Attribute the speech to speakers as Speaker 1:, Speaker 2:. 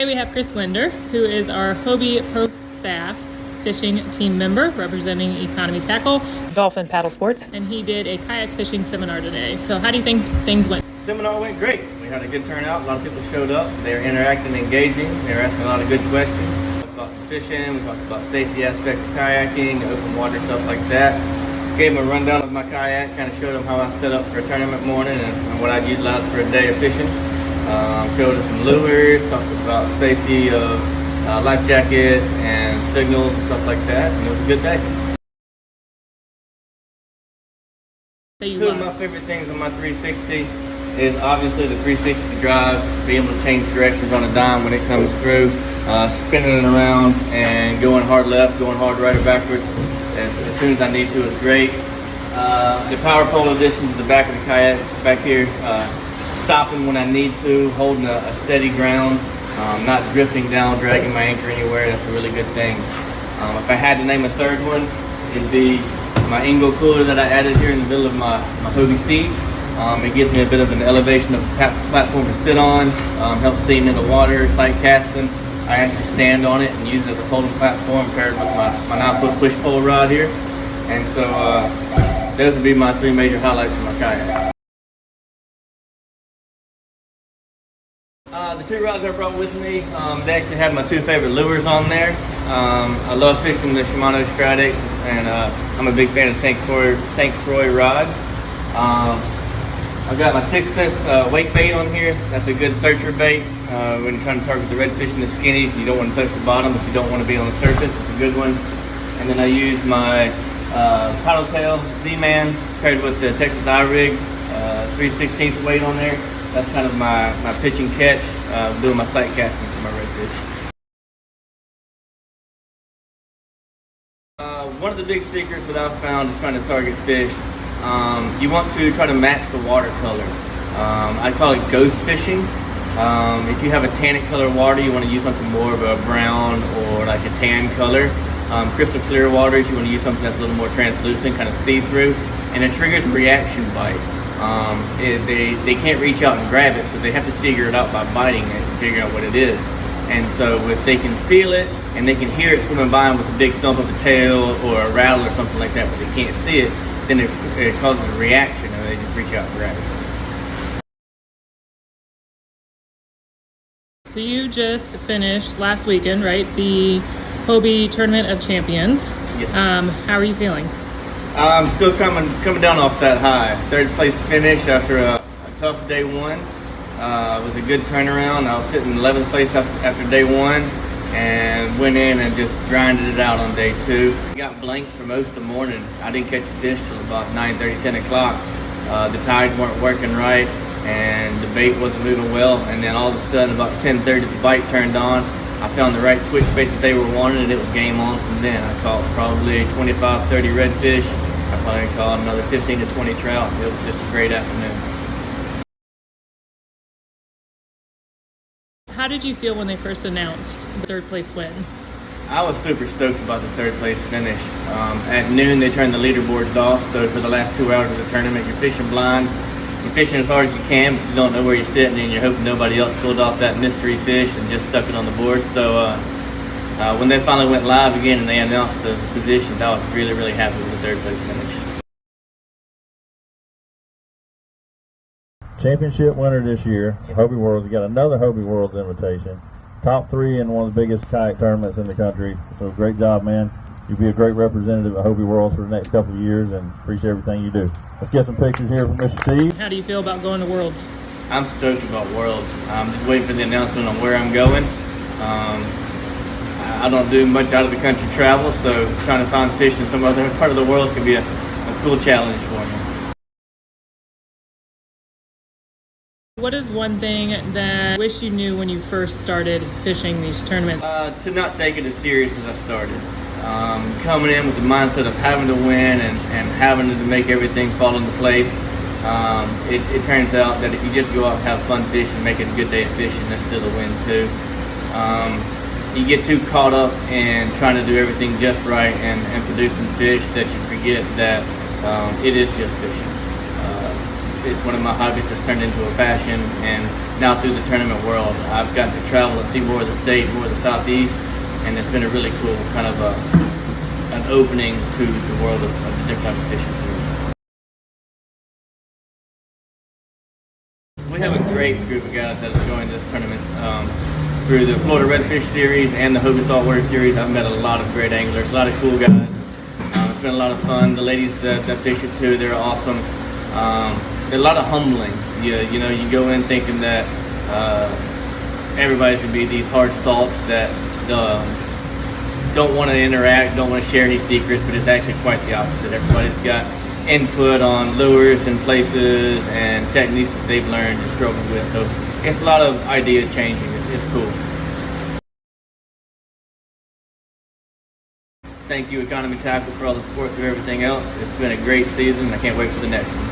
Speaker 1: Today we have Chris Linder, who is our Hobie Pro Staff Fishing Team member representing Economy Tackle, Dolphin Paddlesports, and he did a kayak fishing seminar today. So how do you think things went?
Speaker 2: Seminar went great. We had a good turnout. A lot of people showed up. They were interacting and engaging. They were asking a lot of good questions. We talked about fishing. We talked about safety aspects of kayaking, open water, stuff like that. Gave them a rundown of my kayak, kind of showed them how I set up for a tournament morning and what I'd utilize for a day of fishing. Showed us some lures, talked about safety of life jackets and signals and stuff like that, and it was a good day. Two of my favorite things on my 360 is obviously the 360 drive, being able to change directions on a dime when it comes through, spinning it around and going hard left, going hard right or backwards as soon as I need to is great. The power pole addition to the back of the kayak back here, stopping when I need to, holding a steady ground, not drifting down, dragging my anchor anywhere. That's a really good thing. If I had to name a third one, it'd be my Ingo cooler that I added here in the middle of my Hobie seat. It gives me a bit of an elevation of platform to sit on, helps see in the water, sight casting. I actually stand on it and use it as a holding platform paired with my 9-foot push pole rod here. And so those would be my three major highlights of my kayak. The two rods I brought with me, they actually have my two favorite lures on there. I love fishing the Shimano Stridex, and I'm a big fan of St. Croix rods. I've got my 6 cents wake bait on here. That's a good searcher bait when you're trying to target the redfish and the skinnies. You don't want to touch the bottom, but you don't want to be on the surface. It's a good one. And then I use my paddle tail Z-Man paired with the Texas iRig, 3/16 weight on there. That's kind of my pitch and catch, doing my sight casting for my redfish. One of the big secrets that I've found is trying to target fish. You want to try to match the watercolor. I call it ghost fishing. If you have a tannic color water, you want to use something more of a brown or like a tan color. Crystal clear waters, you want to use something that's a little more translucent, kind of see-through, and it triggers a reaction bite. They can't reach out and grab it, so they have to figure it out by biting it and figure out what it is. And so if they can feel it and they can hear it swimming by them with a big thump of the tail or a rattle or something like that, but they can't see it, then it causes a reaction and they just reach out and grab it.
Speaker 1: So you just finished last weekend, right? The Hobie Tournament of Champions.
Speaker 2: Yes.
Speaker 1: How are you feeling?
Speaker 2: I'm still coming down off that high. Third place finish after a tough day one. It was a good turnaround. I was sitting in 11th place after day one and went in and just grinded it out on day two. Got blanked for most of the morning. I didn't catch a fish till about 9:30, 10 o'clock. The tides weren't working right and the bait wasn't moving well. And then all of a sudden about 10:30 the bite turned on. I found the right twitch bait that they were wanting and it was game on from then. I caught probably 25, 30 redfish. I probably caught another 15 to 20 trout. It was just a great afternoon.
Speaker 1: How did you feel when they first announced the third place win?
Speaker 2: I was super stoked about the third place finish. At noon they turned the leaderboards off, so for the last 2 hours of the tournament you're fishing blind. You're fishing as hard as you can, but you don't know where you're sitting and you're hoping nobody else pulled off that mystery fish and just stuck it on the board. So when they finally went live again and they announced the positions, I was really, really happy with the third place finish.
Speaker 3: Championship winner this year, Hobie World. You got another Hobie World's invitation. Top 3 in one of the biggest kayak tournaments in the country. So great job, man. You'll be a great representative at Hobie World for the next couple of years and appreciate everything you do. Let's get some pictures here from Mr. Steve.
Speaker 1: How do you feel about going to Worlds?
Speaker 2: I'm stoked about Worlds. I'm just waiting for the announcement on where I'm going. I don't do much out of the country travel, so trying to find fish in some other part of the world can be a cool challenge for me.
Speaker 1: What is one thing that you wish you knew when you first started fishing these tournaments?
Speaker 2: To not take it as serious as I started. Coming in with the mindset of having to win and having to make everything fall into place. It turns out that if you just go out and have fun fishing, make it a good day of fishing, that's still a win too. You get too caught up in trying to do everything just right and producing fish that you forget that it is just fishing. It's one of my hobbies that's turned into a passion, and now through the tournament world. I've gotten to travel and see more of the state, more of the southeast, and it's been a really cool kind of an opening to the world of the different type of fishing food. We have a great group of guys that have joined this tournament through the Florida Redfish Series and the Hobie Saltwater Series. I've met a lot of great anglers, a lot of cool guys. It's been a lot of fun. The ladies that fish it too, they're awesome. They're a lot of humbling. You know, you go in thinking that everybody's gonna be these hard salts that don't want to interact, don't want to share any secrets, but it's actually quite the opposite. Everybody's got input on lures and places and techniques that they've learned and struggled with. So it's a lot of idea changing. It's cool. Thank you, Economy Tackle, for all the support through everything else. It's been a great season. I can't wait for the next one.